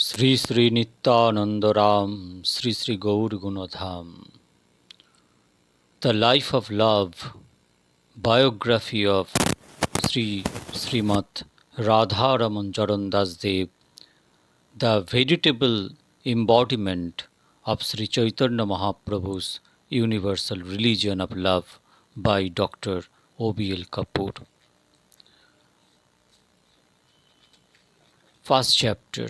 Sri Sri Nityananda Ram, Sri Sri Gour Gunadham. The Life of Love, Biography of Srimad Radha Raman Charan Das Deb, the veritable embodiment of Sri Chaitanya Mahaprabhu's universal religion of love by Dr. O.B.L. Kapoor. First chapter.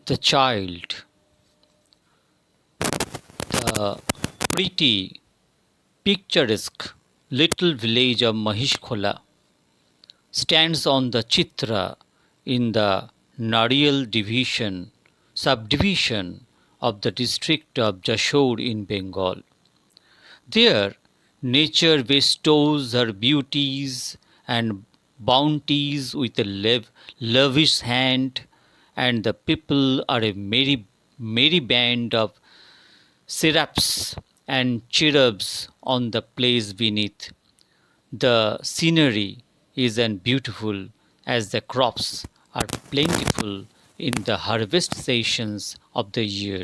The Child. The pretty, picturesque little village of Mahishkhola stands on the Chitra in the Nariyal subdivision of the district of Jashore in Bengal. There, nature bestows her beauties and bounties with a lavish hand, and the people are a merry band of seraphs and cherubs on the place beneath. The scenery is as beautiful as the crops are plentiful in the harvest seasons of the year.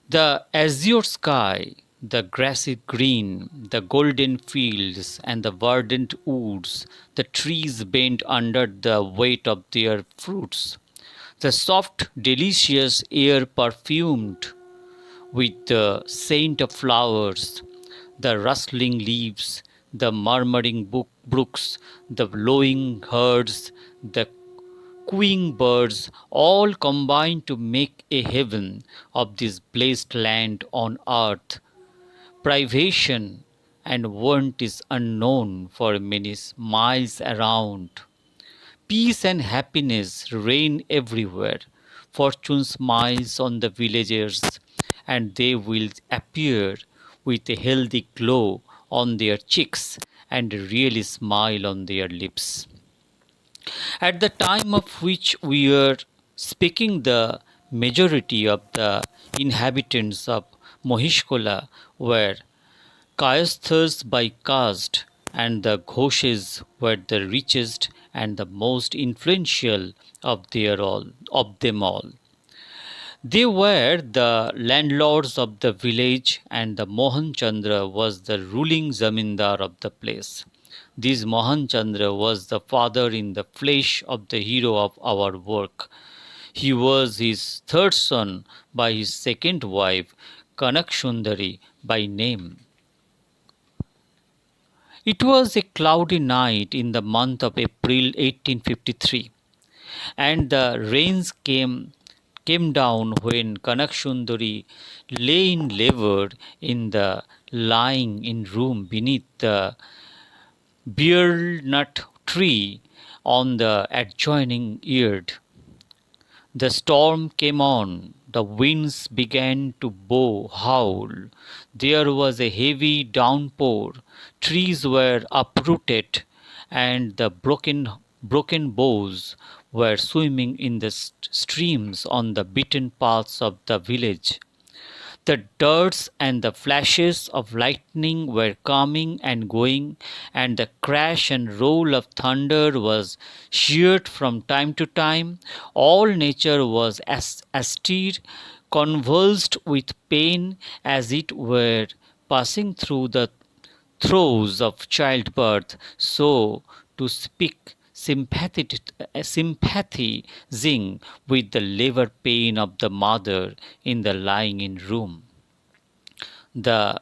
The azure sky, the grassy green, the golden fields and the verdant woods, the trees bend under the weight of their fruits. The soft, delicious air perfumed with the scent of flowers, the rustling leaves, the murmuring brooks, the lowing herds, the cooing birds, all combine to make a heaven of this blessed land on earth. Privation and want is unknown for many miles around. Peace and happiness reign everywhere. Fortune smiles on the villagers, and they will appear with a healthy glow on their cheeks and really smile on their lips. At the time of which we are speaking, the majority of the inhabitants of Mohishkola were Kayasthas by caste, and the Ghoshes were the richest and the most influential of them all. They were the landlords of the village, and the Mohan Chandra was the ruling zamindar of the place. This Mohan Chandra was the father in the flesh of the hero of our work. He was his third son by his second wife, Kanak Sundari by name. It was a cloudy night in the month of April 1853, and the rains came down when Kanakshundari lay in labor in the lying in room beneath the beer nut tree on the adjoining yard. The storm came on, the winds began to howl, there was a heavy downpour, trees were uprooted, and the broken boughs were swimming in the streams on the beaten paths of the village. The darts and the flashes of lightning were coming and going, and the crash and roll of thunder was heard from time to time. All nature was austere, convulsed with pain, as it were passing through the throes of childbirth, so to speak, sympathizing with the labor pain of the mother in the lying in room. The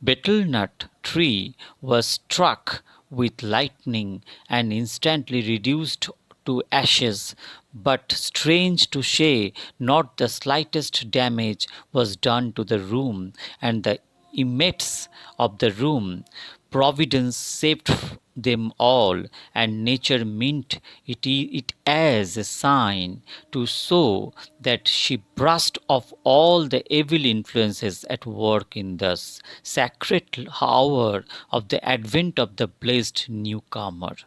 betel nut tree was struck with lightning and instantly reduced to ashes, but strange to say, not the slightest damage was done to the room and the inmates of the room. Providence saved them all, and nature meant it as a sign to show that she brushed off all the evil influences at work in this sacred hour of the advent of the blessed newcomer.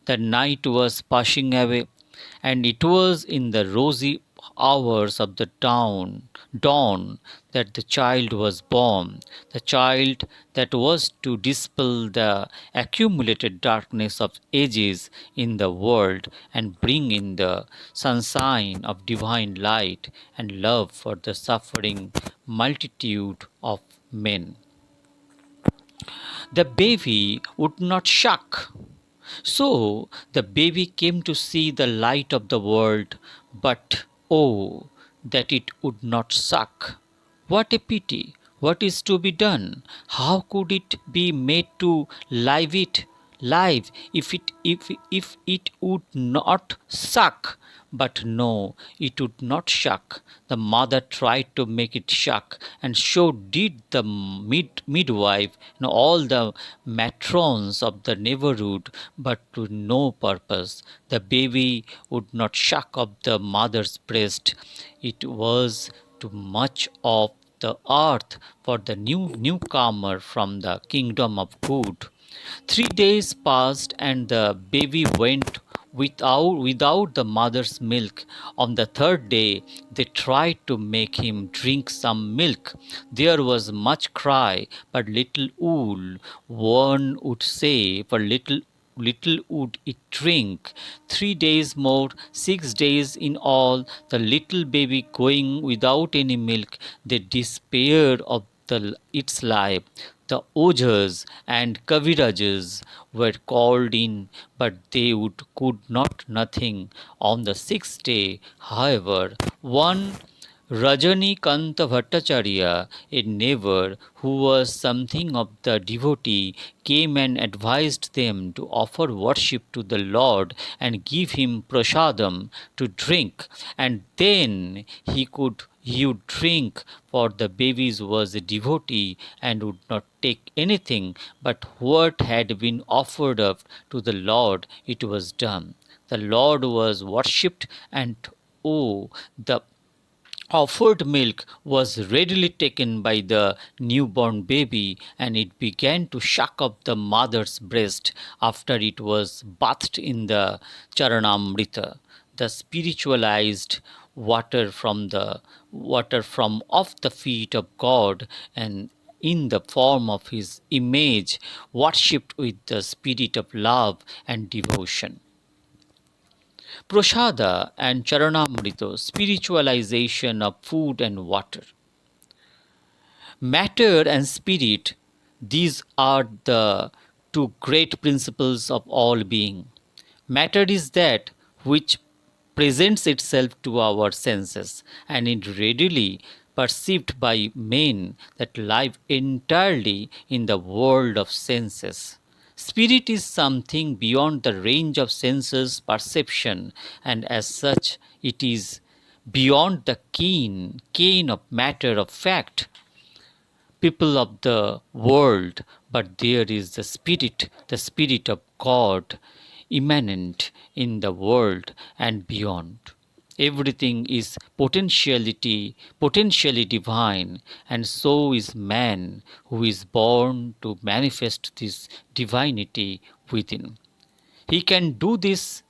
The night was passing away, and it was in the rosy hours of the dawn that the child was born, the child that was to dispel the accumulated darkness of ages in the world and bring in the sunshine of divine light and love for the suffering multitude of men. The baby would not shock. So the baby came to see the light of the world, but oh, that it would not suck. What a pity! What is to be done? How could it be made to live if it would not suck? But no, it would not shuck. The mother tried to make it shuck, and so did the midwife and all the matrons of the neighborhood, but to no purpose. The baby would not shuck of the mother's breast. It was too much of the earth for the newcomer from the kingdom of good. 3 days passed and the baby went without the mother's milk. On the third day, they tried to make him drink some milk. There was much cry, but little wool, one would say, for little would it drink. 3 days more, 6 days in all, the little baby going without any milk, they despaired of its life. The ojhas and kavirajas were called in, but they could not nothing. On the sixth day, however, one Rajanikanta Bhattacharya, a neighbor who was something of the devotee, came and advised them to offer worship to the Lord and give him prasadam to drink, and then he would drink, for the baby was a devotee and would not take anything but what had been offered up to the Lord. It was done. The Lord was worshipped, and oh, the offered milk was readily taken by the newborn baby, and it began to suck up the mother's breast after it was bathed in the charanamrita, the spiritualized water from off the feet of God, and in the form of his image, worshipped with the spirit of love and devotion. Prasada and Charanamrita, spiritualization of food and water. Matter and spirit, these are the two great principles of all being. Matter is that which presents itself to our senses and is readily perceived by men that live entirely in the world of senses. Spirit is something beyond the range of senses perception, and as such it is beyond the ken of matter of fact, people of the world, but there is the Spirit of God, immanent in the world and beyond. Everything is potentially divine, and so is man who is born to manifest this divinity within. He can do this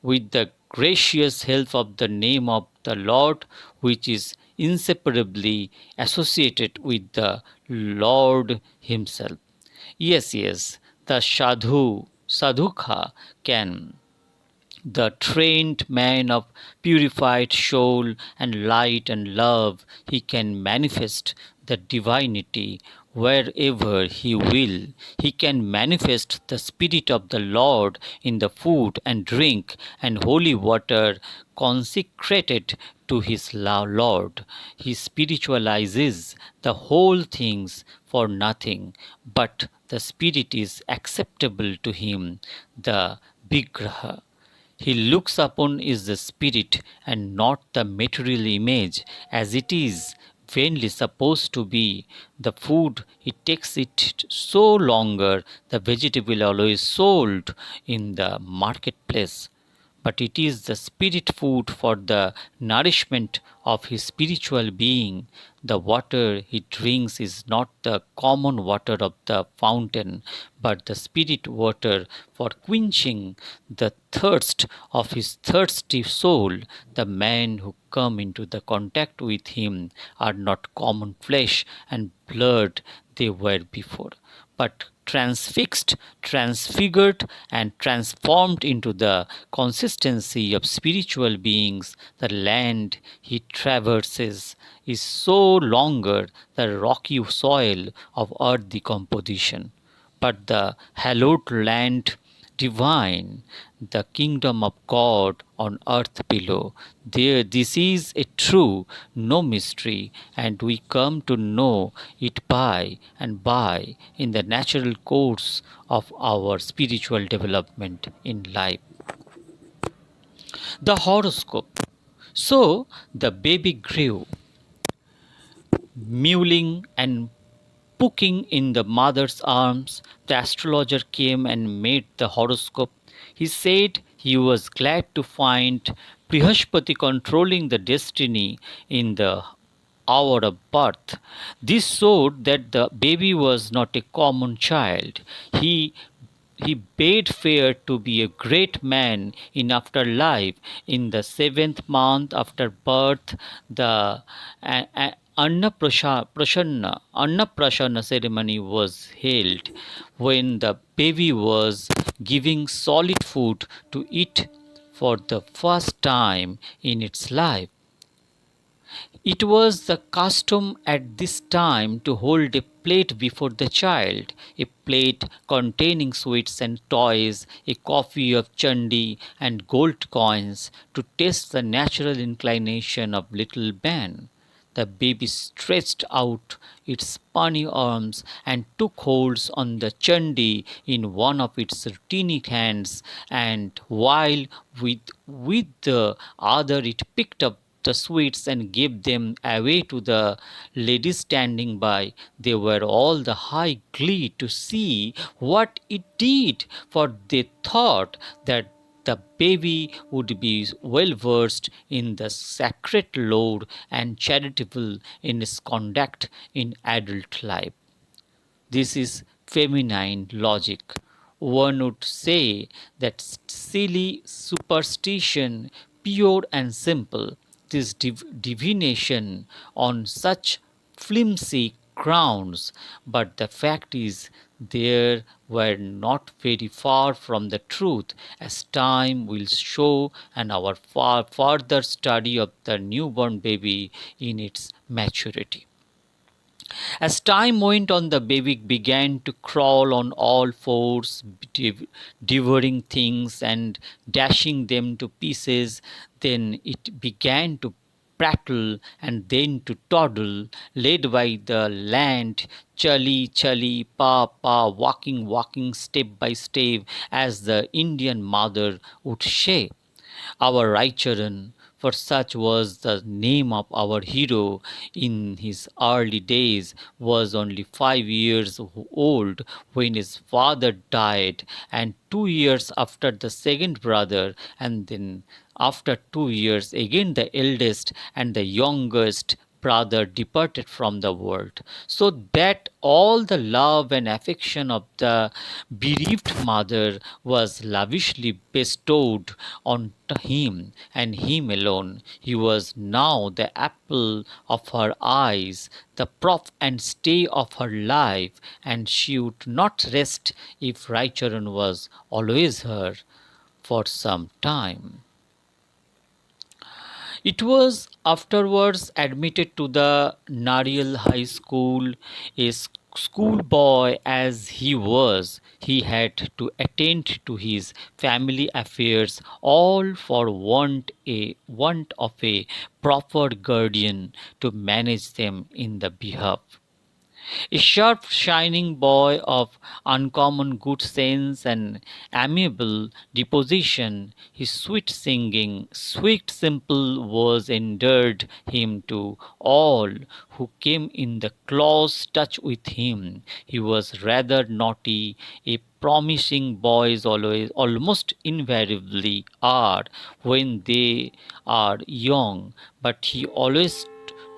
with the gracious help of the name of the Lord, which is inseparably associated with the Lord Himself. Yes, the sadhuka can, the trained man of purified soul and light and love, he can manifest the divinity wherever he will. He can manifest the Spirit of the Lord in the food and drink and holy water consecrated to his Lord. He spiritualizes the whole things for nothing, but the Spirit is acceptable to him, the Vigraha he looks upon is the spirit and not the material image, as it is vainly supposed to be. The food it takes it so longer, the vegetable always sold in the marketplace. but it is the spirit food for the nourishment of his spiritual being. The water he drinks is not the common water of the fountain, but the spirit water for quenching the thirst of his thirsty soul. The men who come into the contact with him are not common flesh and blood they were before, but transfixed, transfigured, and transformed into the consistency of spiritual beings. The land he traverses is so longer the rocky soil of earthly composition, but the hallowed land divine, the kingdom of God on earth below. There, this is a true, no mystery, and we come to know it by and by in the natural course of our spiritual development in life. The horoscope. So the baby grew, mewling and puking in the mother's arms. The astrologer came and made the horoscope. He said he was glad to find Brihaspati controlling the destiny in the hour of birth. This showed that the baby was not a common child. He bade fair to be a great man in afterlife. In the seventh month after birth, the Annaprasana ceremony was held, when the baby was giving solid food to eat for the first time in its life. It was the custom at this time to hold a plate before the child, a plate containing sweets and toys, a copy of Chandi and gold coins, to test the natural inclination of little man. The baby stretched out its puny arms and took holds on the chandi in one of its teeny hands, and while with the other it picked up the sweets and gave them away to the ladies standing by. They were all the high glee to see what it did, for they thought that the baby would be well versed in the sacred lore and charitable in its conduct in adult life. This is feminine logic. One would say that silly superstition, pure and simple, this divination on such flimsy grounds, but the fact is they were not very far from the truth, as time will show and our further study of the newborn baby in its maturity. As time went on, the baby began to crawl on all fours, devouring things and dashing them to pieces. Then it began to prattle and then to toddle, led by the land, chali chali, pa pa, walking step by step, as the Indian mother would say. Our Raicharan, for such was the name of our hero in his early days, was only 5 years old when his father died, and 2 years after the second brother, and then after 2 years again the eldest and the youngest brother departed from the world, so that all the love and affection of the bereaved mother was lavishly bestowed on him and him alone. He was now the apple of her eyes, the prop and stay of her life, and she would not rest if Raicharan was always her for some time. It was afterwards admitted to the Nariyal High School. A schoolboy as he was, he had to attend to his family affairs, all for want of a proper guardian to manage them in the behalf. A sharp, shining boy of uncommon good sense and amiable disposition, his sweet singing, sweet simple words endeared him to all who came in the close touch with him. He was rather naughty, a promising boys almost invariably are when they are young, but he always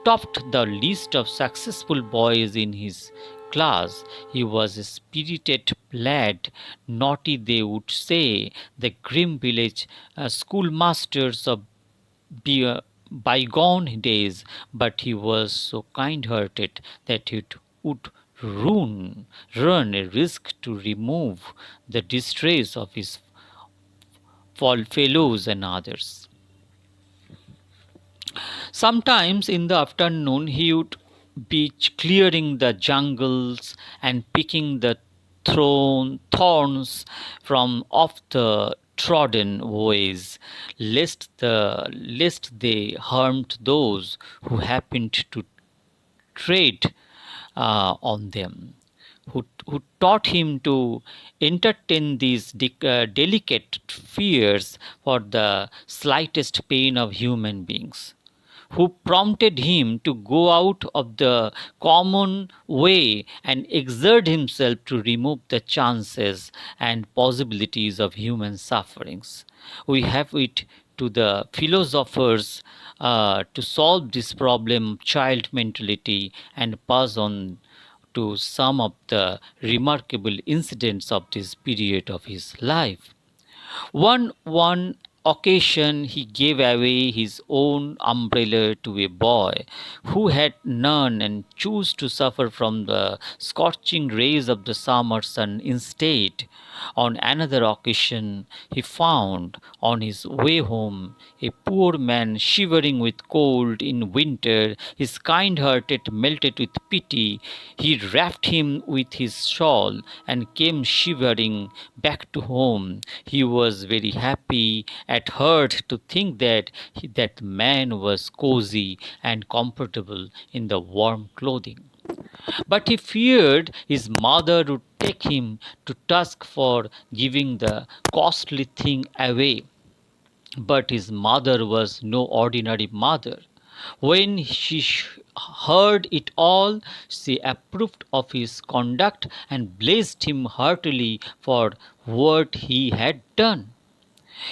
topped the list of successful boys in his class. He was a spirited lad, naughty they would say, the grim village schoolmasters of be- bygone days, but he was so kind-hearted that it would run a risk to remove the distress of his fellows and others. Sometimes in the afternoon he would be clearing the jungles and picking the thorns from off the trodden ways, lest they harmed those who happened to tread on them, who taught him to entertain these delicate fears for the slightest pain of human beings, who prompted him to go out of the common way and exert himself to remove the chances and possibilities of human sufferings. We have it to the philosophers to solve this problem of child mentality and pass on to some of the remarkable incidents of this period of his life. One occasion he gave away his own umbrella to a boy who had none and chose to suffer from the scorching rays of the summer sun instead. On another occasion he found on his way home a poor man shivering with cold in winter. His kind hearted melted with pity. He wrapped him with his shawl and came shivering back to home. He was very happy at heart to think that that man was cozy and comfortable in the warm clothing. But he feared his mother would take him to task for giving the costly thing away. But his mother was no ordinary mother. When she heard it all, she approved of his conduct and blessed him heartily for what he had done.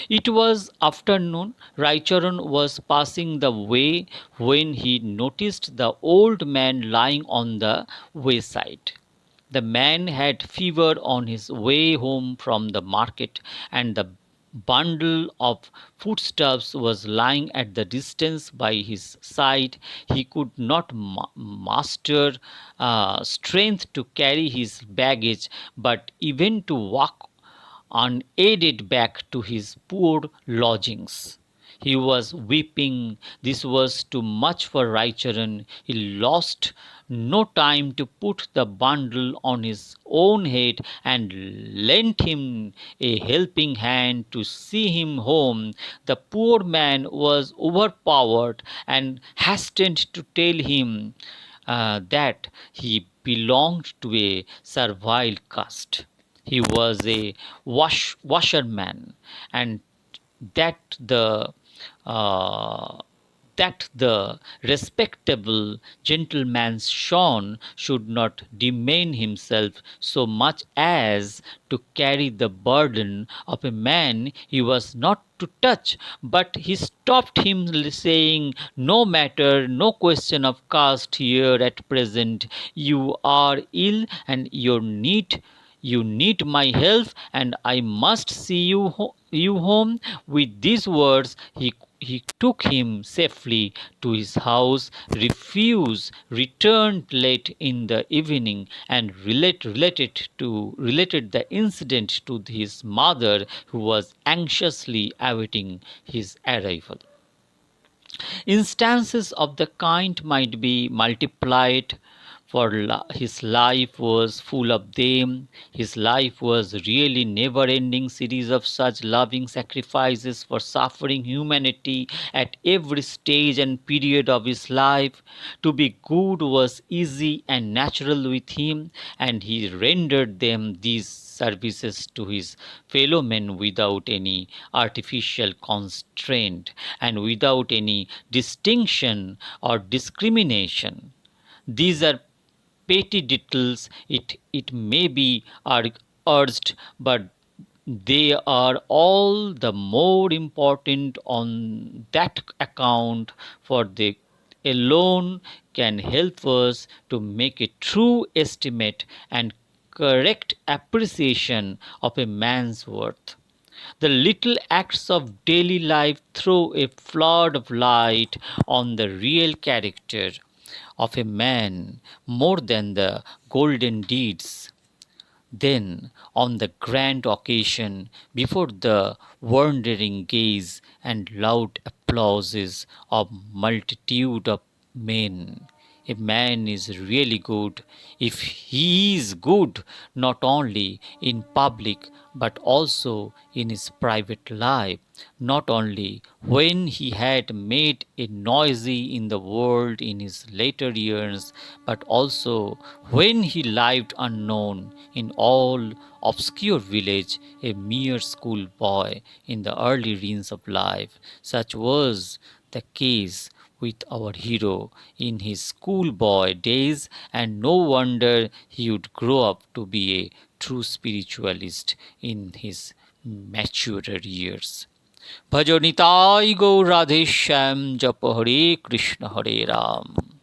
It was afternoon. Raicharan was passing the way when he noticed the old man lying on the wayside. The man had fever on his way home from the market, and the bundle of foodstuffs was lying at the distance by his side. He could not master strength to carry his baggage, but even to walk unaided back to his poor lodgings. He was weeping. This was too much for Raicharan. He lost no time to put the bundle on his own head and lent him a helping hand to see him home. The poor man was overpowered and hastened to tell him that he belonged to a servile caste. He was a washerman, and that the uh, that the respectable gentleman's son should not demean himself so much as to carry the burden of a man he was not to touch. But he stopped him, saying, "No matter, no question of caste here at present. You are ill and you need my help, and I must see you home." With these words, he took him safely to his house, returned late in the evening, and related the incident to his mother, who was anxiously awaiting his arrival. Instances of the kind might be multiplied, for his life was full of them. His life was really never-ending series of such loving sacrifices for suffering humanity at every stage and period of his life. To be good was easy and natural with him, and he rendered them these services to his fellow men without any artificial constraint and without any distinction or discrimination. These are petty details, it may be urged, but they are all the more important on that account, for they alone can help us to make a true estimate and correct appreciation of a man's worth. The little acts of daily life throw a flood of light on the real character of a man more than the golden deeds. Then, on the grand occasion, before the wondering gaze and loud applauses of multitude of men, a man is really good if he is good not only in public but also in his private life, not only when he had made a noisy in the world in his later years, but also when he lived unknown in all obscure village, a mere schoolboy in the early reigns of life. Such was the case with our hero in his schoolboy days, and no wonder he would grow up to be a true spiritualist in his maturer years. Bhojo Nitai Gour Radhe Shyam jopo Hare Krishna Hare Ram.